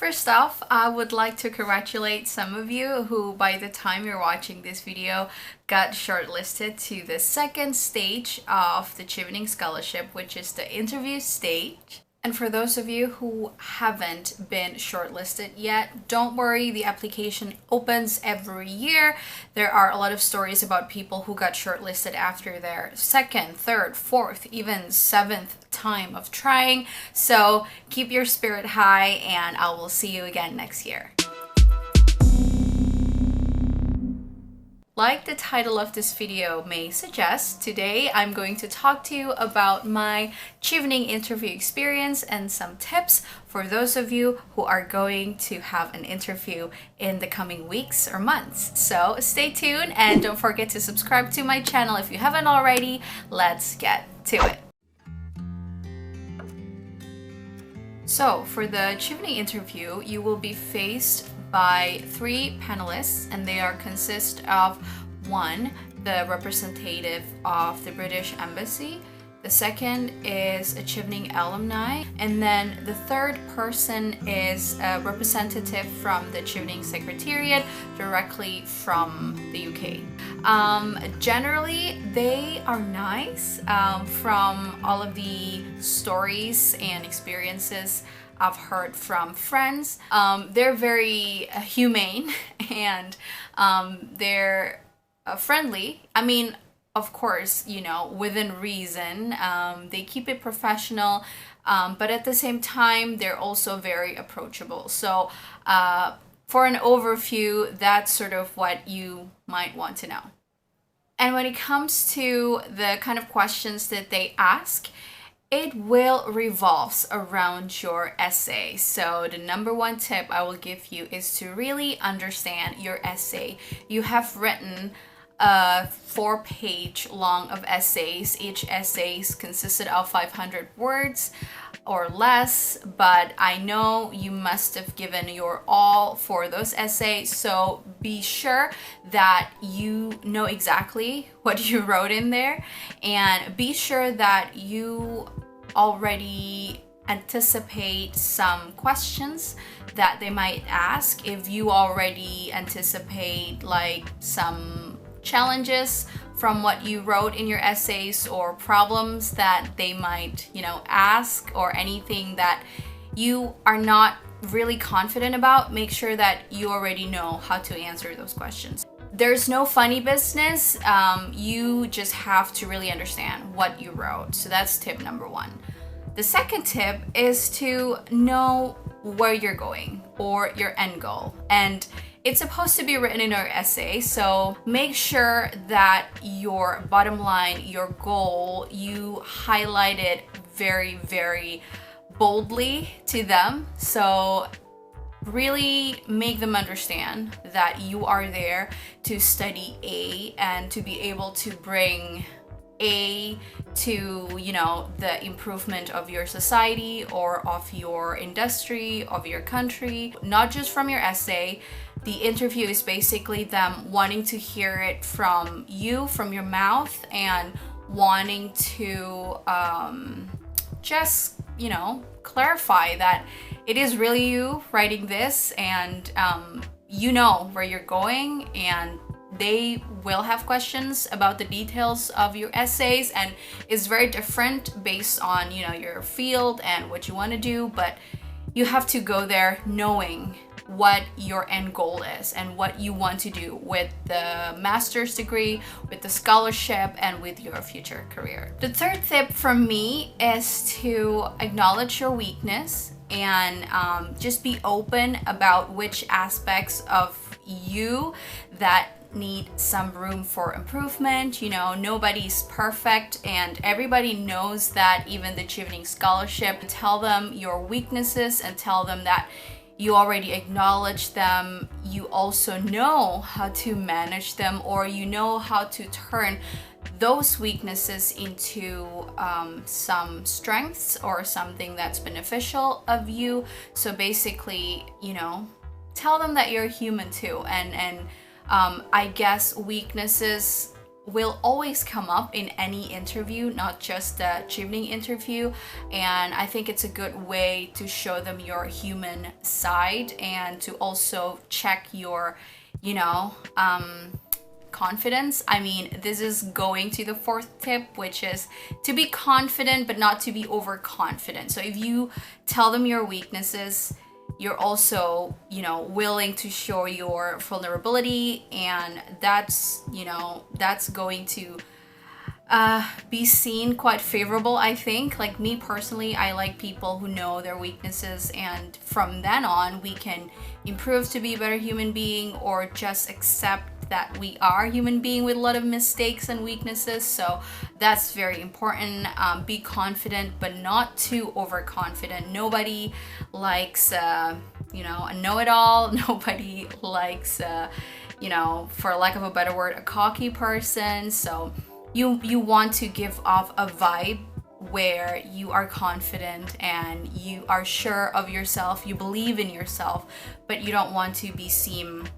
First off, I would like to congratulate some of you who, by the time you're watching this video, got shortlisted to the second stage of the Chevening Scholarship, which is the interview stage. And for those of you who haven't been shortlisted yet, don't worry, the application opens every year. There are a lot of stories about people who got shortlisted after their second, third, fourth, even seventh time of trying. So keep your spirit high, and I will see you again next year. Like the title of this video may suggest, today I'm going to talk to you about my Chevening interview experience and some tips for those of you who are going to have an interview in the coming weeks or months. So stay tuned and don't forget to subscribe to my channel if you haven't already. Let's get to it. So for the Chevening interview, you will be faced by 3 panelists, and they consist of 1, the representative of the British Embassy, the second is a Chevening alumni, and then the third person is a representative from the Chevening Secretariat directly from the UK. Generally, they are nice. From all of the stories and experiences I've heard from friends, they're very humane and they're friendly. I mean, of course, you know, within reason. They keep it professional, but at the same time, they're also very approachable. So for an overview, that's sort of what you might want to know. And when it comes to the kind of questions that they ask, it will revolve around your essay. So the number 1 tip I will give you is to really understand your essay. You have written a 4-page long of essays. Each essay consisted of 500 words or less, but I know you must have given your all for those essays, so be sure that you know exactly what you wrote in there, and be sure that you already anticipate some questions that they might ask. If you already anticipate like some challenges from what you wrote in your essays or problems that they might, ask, or anything that you are not really confident about, make sure that you already know how to answer those questions. There's no funny business. You just have to really understand what you wrote. So that's tip number 1. The second tip is to know where you're going or your end goal. And it's supposed to be written in your essay, so make sure that your bottom line, your goal, you highlight it very, very boldly to them. So really make them understand that you are there to study A and to be able to bring A to, the improvement of your society or of your industry, of your country, not just from your essay. The interview is basically them wanting to hear it from you, from your mouth, and wanting to just, clarify that it is really you writing this, and you know where you're going, and they will have questions about the details of your essays, and it's very different based on, your field and what you want to do, but you have to go there knowing what your end goal is and what you want to do with the master's degree, with the scholarship, and with your future career. The third tip from me is to acknowledge your weakness and just be open about which aspects of you that need some room for improvement. Nobody's perfect, and everybody knows that. Even the Chevening Scholarship, tell them your weaknesses and tell them that you already acknowledge them. You also know how to manage them, or you know how to turn those weaknesses into some strengths or something that's beneficial of you. So basically, tell them that you're human too, and I guess weaknesses will always come up in any interview, not just the Chevening interview. And I think it's a good way to show them your human side and to also check your, confidence. I mean, this is going to the fourth tip, which is to be confident, but not to be overconfident. So if you tell them your weaknesses, you're also, willing to show your vulnerability, and that's going to be seen quite favorable, I think. Like me personally, I like people who know their weaknesses, and from then on, we can improve to be a better human being, or just accept that we are a human being with a lot of mistakes and weaknesses. So that's very important. Be confident, but not too overconfident. Nobody likes a know-it-all. Nobody likes for lack of a better word, a cocky person. So you want to give off a vibe where you are confident and you are sure of yourself, you believe in yourself, but you don't want to be seen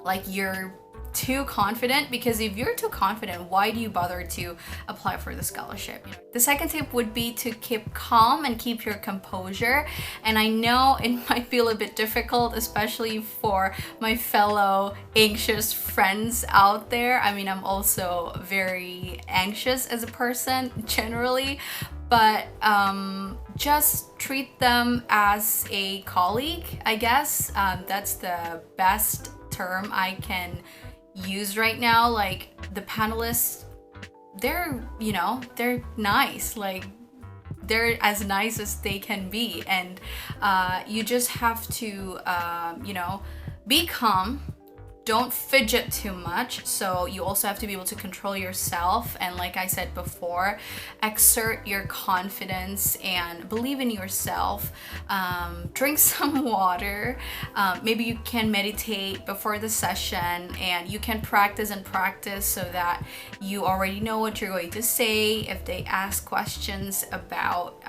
like you're too confident, because if you're too confident, why do you bother to apply for the scholarship? The second tip would be to keep calm and keep your composure. And I know it might feel a bit difficult, especially for my fellow anxious friends out there. I mean, I'm also very anxious as a person generally, but just treat them as a colleague, I guess. That's the best term I can use right now. Like the panelists, they're nice, like they're as nice as they can be, and you just have to be calm. Don't fidget too much. So you also have to be able to control yourself, and like I said before, exert your confidence and believe in yourself. Drink some water. Maybe you can meditate before the session, and you can practice so that you already know what you're going to say. If they ask questions about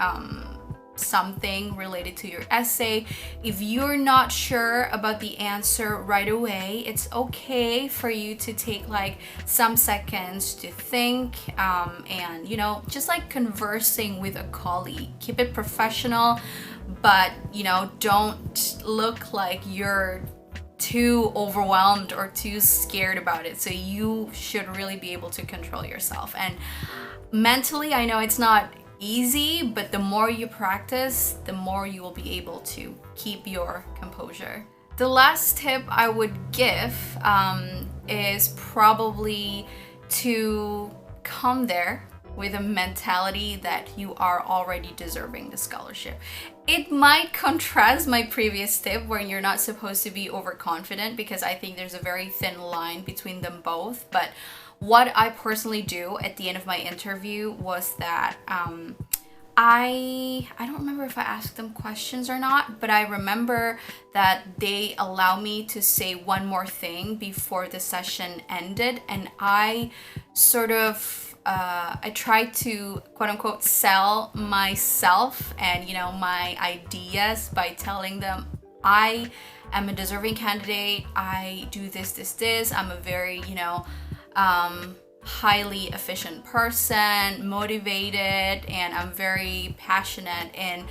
something related to your essay, if you're not sure about the answer right away, it's okay for you to take like some seconds to think, and just like conversing with a colleague. Keep it professional, but don't look like you're too overwhelmed or too scared about it. So you should really be able to control yourself. And mentally, I know it's not easy, but the more you practice, the more you will be able to keep your composure. The last tip I would give is probably to come there with a mentality that you are already deserving the scholarship. It might contrast my previous tip where you're not supposed to be overconfident, because I think there's a very thin line between them both. But what I personally do at the end of my interview was that I don't remember if I asked them questions or not, but I remember that they allow me to say one more thing before the session ended, and I sort of I tried to quote unquote sell myself and my ideas by telling them I am a deserving candidate, I do this, I'm a very highly efficient person, motivated, and I'm very passionate in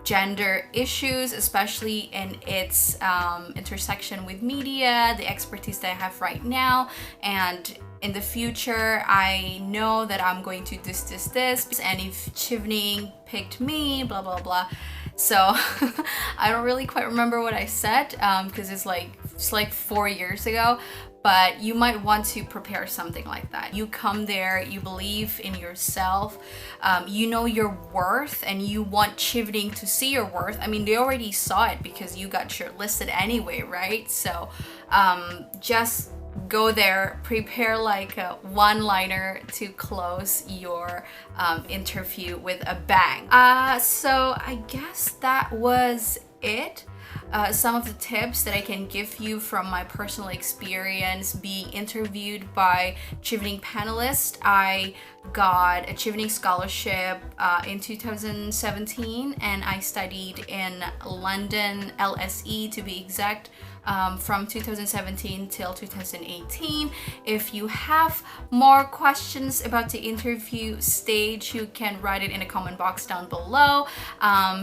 gender issues, especially in its intersection with media, the expertise that I have right now, and in the future I know that I'm going to this, and if Chevening picked me, blah blah blah. So I don't really quite remember what I said, because it's like 4 years ago. But you might want to prepare something like that. You come there, you believe in yourself, you know your worth, and you want Chevening to see your worth. I mean, they already saw it because you got shortlisted anyway, right? So just go there, prepare like a one-liner to close your interview with a bang. So I guess that was it. Some of the tips that I can give you from my personal experience being interviewed by Chevening Panelist. I got a Chevening scholarship in 2017, and I studied in London, LSE to be exact, from 2017 till 2018. If you have more questions about the interview stage, you can write it in the comment box down below.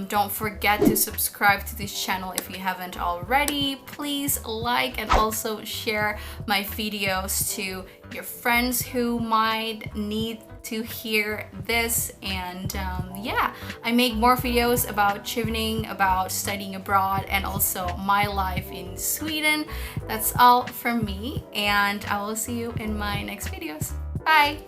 Don't forget to subscribe to this channel if you haven't already. Please like and also share my videos to your friends who might need to hear this. And yeah, I make more videos about Chevening, about studying abroad, and also my life in Sweden. That's all from me, and I will see you in my next videos. Bye!